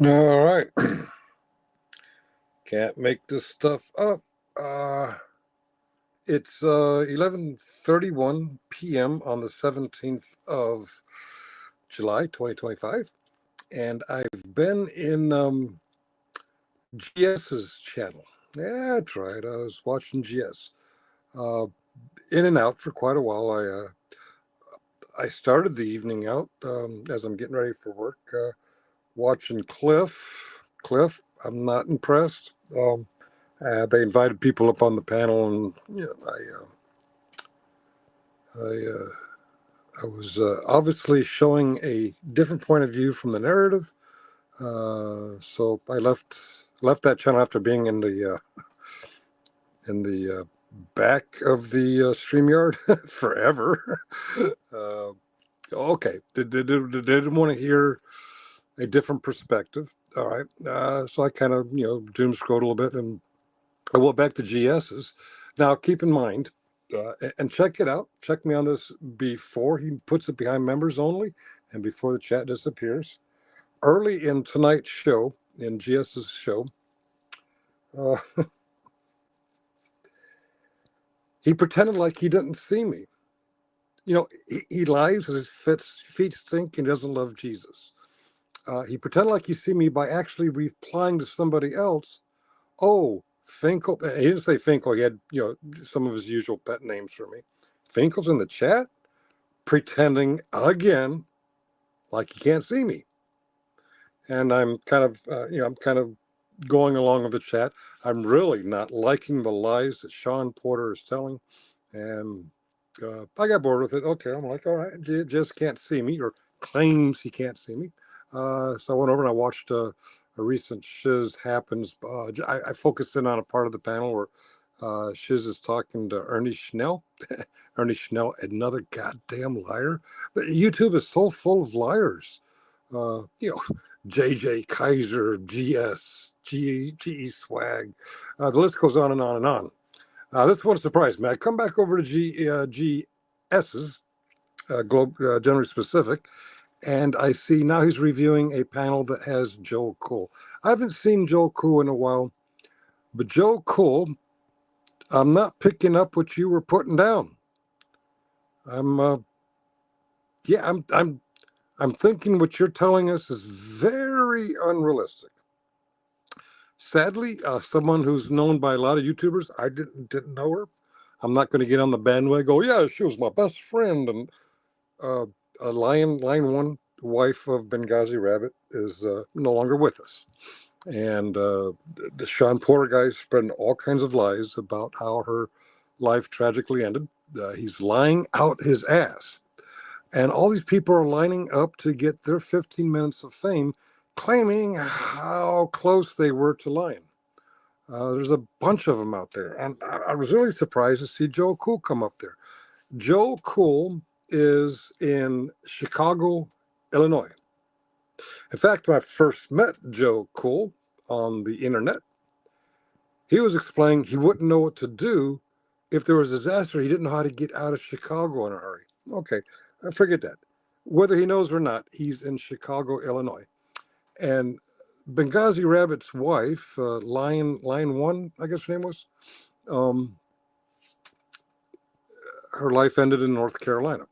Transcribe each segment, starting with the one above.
All right. Can't make this stuff up. Uh, it's 11:31 p.m. on the 17th of July, 2025, and I've been in GS's channel. Yeah, that's right. I was watching GS. Uh, in and out for quite a while. I started the evening out as I'm getting ready for work, watching Cliff. Cliff, I'm not impressed. They invited people up on the panel, and I was obviously showing a different point of view from the narrative. So I left that channel after being in the back of the StreamYard forever. uh, okay, didn't want to hear a different perspective. All right, so I kind of doom scrolled a little bit, and I went back to GS's. Now, keep in mind, and check it out. Check me on this before he puts it behind members only and before the chat disappears. Early in tonight's show, in GS's show, uh, he pretended like he didn't see me. He lies because his feet stink and doesn't love Jesus. He pretended like he see me by actually replying to somebody else. Oh, Finkel. He didn't say Finkel. He had, some of his usual pet names for me. Finkel's in the chat, pretending again like he can't see me. And I'm kind of, I'm kind of going along with the chat. I'm really not liking the lies that Sean Porter is telling. And I got bored with it. Okay, I'm like, all right, just can't see me, or claims he can't see me. So I went over and I watched a recent Shiz Happens. I focused in on a part of the panel where Shiz is talking to Ernie Schnell. Ernie Schnell, another goddamn liar. But YouTube is so full of liars. JJ Kaiser, GS, GE Swag. The list goes on and on and on. This one surprised me. I come back over to GS's Generally Specific, and I see now he's reviewing a panel that has Joe Cool. I haven't seen Joe Cool in a while, but Joe Cool, I'm not picking up what you were putting down. I'm yeah, I'm thinking what you're telling us is very unrealistic. Sadly, someone who's known by a lot of YouTubers, I didn't know her. I'm not going to get on the bandwagon. Go, yeah, she was my best friend, and uh, line one wife of Benghazi Rabbit is no longer with us. And the Sean Porter guy spreading all kinds of lies about how her life tragically ended. He's lying out his ass. And all these people are lining up to get their 15 minutes of fame, claiming how close they were to lying. There's a bunch of them out there. And I was really surprised to see Joe Cool come up there. Joe Cool is in Chicago, Illinois. In fact, when I first met Joe Cool on the internet, he was explaining he wouldn't know what to do if there was a disaster. He didn't know how to get out of Chicago in a hurry. Okay, forget that. Whether he knows or not, he's in Chicago, Illinois. And Benghazi Rabbit's wife, Lion One, I guess her name was, um, her life ended in North Carolina.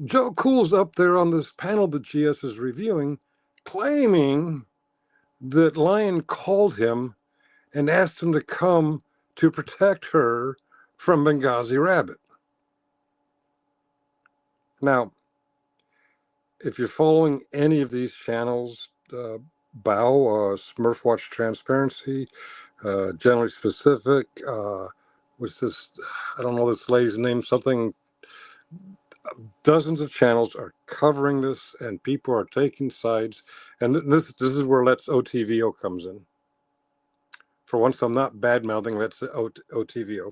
Joe Cool's up there on this panel that GS is reviewing, claiming that Lion called him and asked him to come to protect her from Benghazi Rabbit. Now, if you're following any of these channels, Bow, Smurfwatch Transparency, Generally Specific, what's this? I don't know this lady's name, something. Dozens of channels are covering this, and people are taking sides. And this is where Let's OTVO comes in. For once, I'm not bad mouthing Let's OTVO.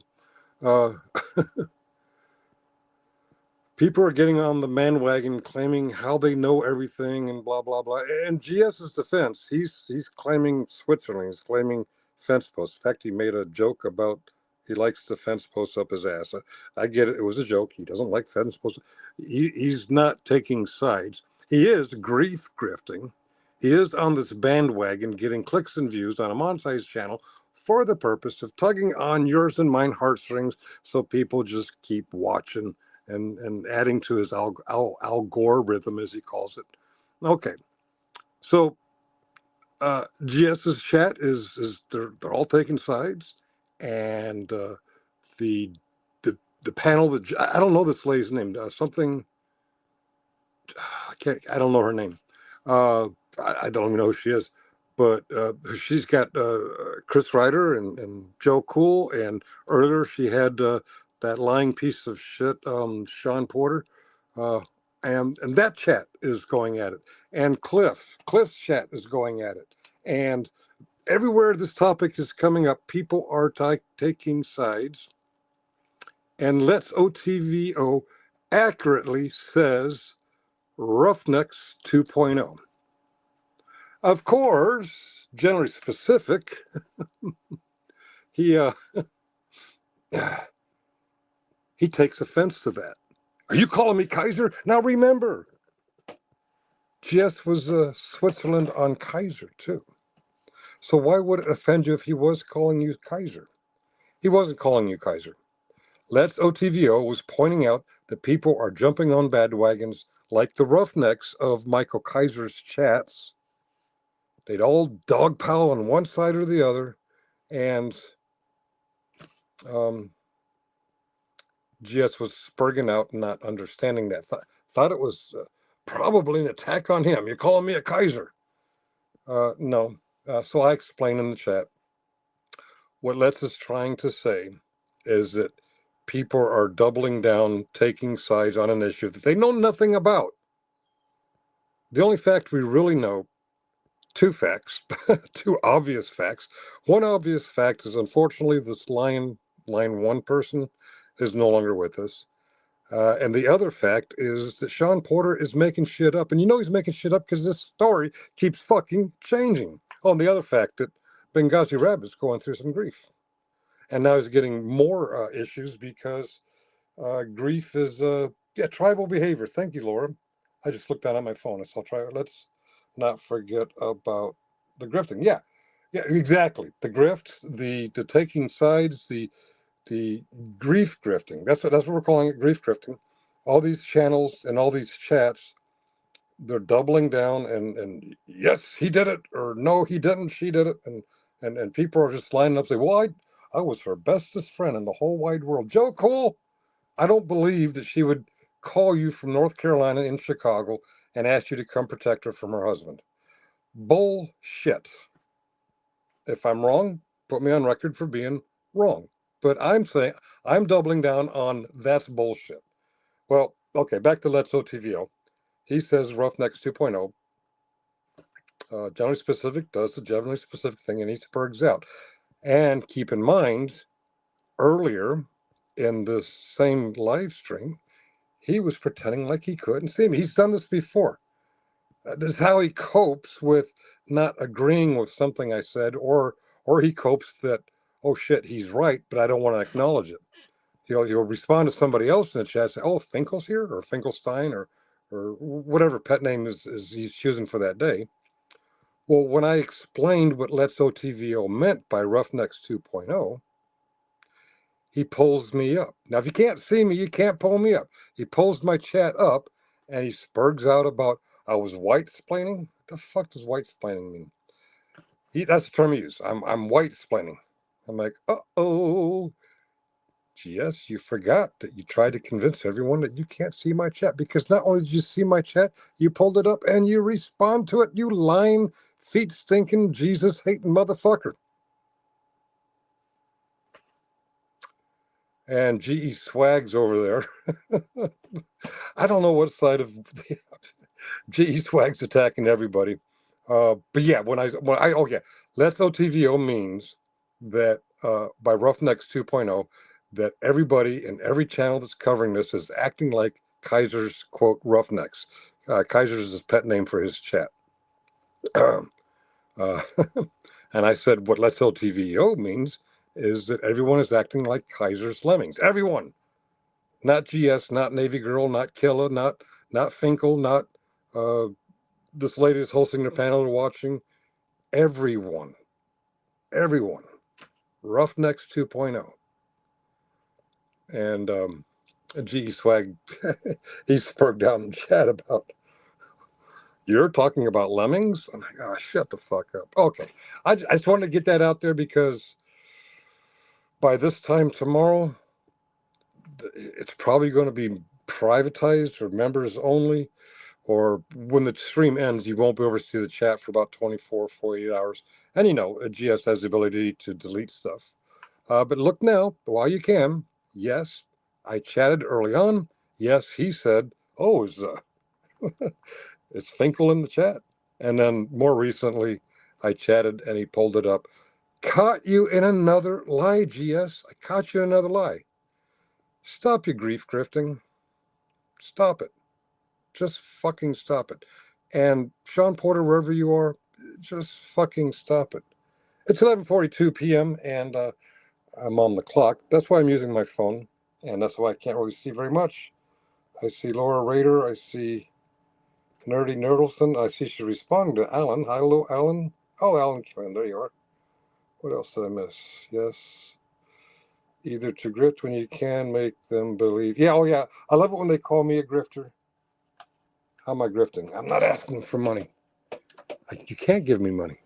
People are getting on the bandwagon, claiming how they know everything and blah blah blah. In GS's defense, he's claiming Switzerland. He's claiming fence posts. In fact, he made a joke about he likes the fence posts up his ass. I get it. It was a joke. He doesn't like fence posts. He's not taking sides. He is grief grifting. He is on this bandwagon getting clicks and views on a monetized channel for the purpose of tugging on yours and mine heartstrings so people just keep watching and adding to his algorithm, as he calls it. Okay, so GS's chat is they're all taking sides, and the the panel that I don't know this lady's name, something I don't know her name. I don't even know who she is, but she's got Chris Ryder and Joe Cool, and earlier she had that lying piece of shit, Sean Porter, uh, and that chat is going at it, and Cliff's chat is going at it, and everywhere this topic is coming up, people are taking sides, and Let's OTVO accurately says Roughnecks 2.0. Of course, generally specific, he he takes offense to that. Are you calling me Kaiser? Now remember, Jess was Switzerland on Kaiser too. So why would it offend you if he was calling you Kaiser? He wasn't calling you Kaiser. Let's OTVO was pointing out that people are jumping on bandwagons like the Roughnecks of Michael Kaiser's chats. They'd all dogpile on one side or the other, and GS was spurging out and not understanding that. Thought it was probably an attack on him. You're calling me a Kaiser. No. So I explained in the chat. What Let's is trying to say is that people are doubling down, taking sides on an issue that they know nothing about. The only fact we really know, two facts, two obvious facts. One obvious fact is, unfortunately, this line one person is no longer with us. And the other fact is that Sean Porter is making shit up. And you know he's making shit up because this story keeps fucking changing. Oh, and the other fact that Benghazi Rabbit's going through some grief. And now he's getting more issues because grief is tribal behavior. Thank you, Laura. I just looked down at my phone. So let's not forget about the grifting. Yeah, exactly. The grift, the taking sides, the grief grifting. That's what we're calling it, grief grifting. All these channels and all these chats, they're doubling down and yes, he did it, or no, he didn't, she did it, and people are just lining up saying, well, I was her bestest friend in the whole wide world. Joe Cool, I don't believe that she would call you from North Carolina in Chicago and ask you to come protect her from her husband. Bullshit. If I'm wrong, put me on record for being wrong. But I'm saying I'm doubling down on that's bullshit. Well, okay, back to Let's OTVO. He says Roughnecks 2.0. Generally specific does the generally specific thing and he spurgs out. And keep in mind, earlier in this same live stream, he was pretending like he couldn't see me. He's done this before. This is how he copes with not agreeing with something I said, or he copes that, oh shit, he's right, but I don't want to acknowledge it. He'll respond to somebody else in the chat, say, oh, Finkel's here, or Finkelstein, or whatever pet name is he's choosing for that day. Well, when I explained what Let's OTVO meant by Roughnecks 2.0, he pulls me up. Now, if you can't see me, you can't pull me up. He pulls my chat up, and he spurgs out about, I was white-splaining? What the fuck does white-splaining mean? That's the term he used. I'm white-splaining. I'm like, uh-oh. Yes, you forgot that you tried to convince everyone that you can't see my chat, because not only did you see my chat, you pulled it up and you respond to it, you lying, feet-stinking, Jesus-hating motherfucker. And GE Swag's over there. I don't know what side of GE Swag's attacking everybody. But yeah, Let's OTVO means that by Roughnecks 2.0, that everybody in every channel that's covering this is acting like Kaiser's, quote, Roughnecks. Kaiser's his pet name for his chat. Uh, and I said what Let's OTVO means is that everyone is acting like Kaiser's lemmings. Everyone. Not GS, not Navy Girl, not Killa, not Finkel, not This lady is hosting the panel and watching. Everyone. Roughnecks 2.0. And G Swag, he spoke down in the chat about, you're talking about lemmings? I'm like, oh, shut the fuck up. Okay. I just wanted to get that out there because by this time tomorrow, it's probably going to be privatized or members only. Or when the stream ends, you won't be able to see the chat for about 24, 48 hours. And GS has the ability to delete stuff. But look now, while you can, yes, I chatted early on. Yes, he said, oh, is Finkel in the chat? And then more recently, I chatted and he pulled it up. Caught you in another lie, GS. I caught you in another lie. Stop your grief grifting. Stop it. Just fucking stop it. And Sean Porter, wherever you are, just fucking stop it. It's 11:42 p.m. and I'm on the clock. That's why I'm using my phone, and that's why I can't really see very much. I see Laura Rader. I see Nerdy Nerdleson. I see she's responding to Alan. Hello, Alan. Oh, Alan Killen. There you are. What else did I miss? Yes. Either to grift when you can make them believe. Yeah, oh yeah. I love it when they call me a grifter. How am I grifting? I'm not asking for money. You can't give me money.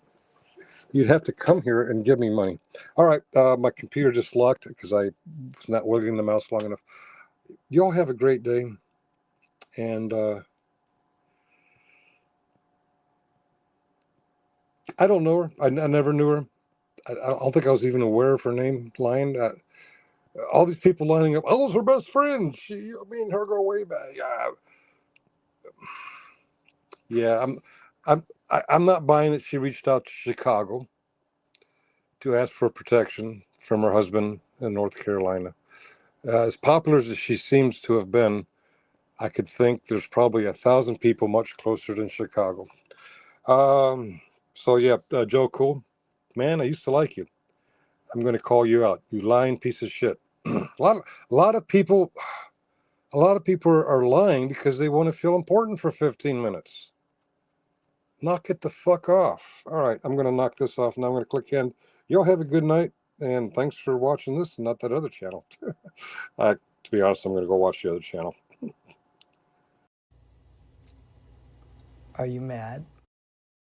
You'd have to come here and give me money. All right. My computer just locked because I was not wiggling the mouse long enough. You all have a great day. And I don't know her. I never knew her. I don't think I was even aware of her name. Lion. All these people lining up. Oh, it's her best friend. Me and her go way back. Yeah. I'm not buying that she reached out to Chicago to ask for protection from her husband in North Carolina. As popular as she seems to have been, I could think there's probably 1,000 people much closer than Chicago. So yeah, Joe Cool, man, I used to like you. I'm going to call you out. You lying piece of shit. a lot of people are lying because they want to feel important for 15 minutes. Knock it the fuck off. All right, I'm going to knock this off. Now I'm going to click end. Y'all have a good night, and thanks for watching this and not that other channel. To be honest, I'm going to go watch the other channel. Are you mad?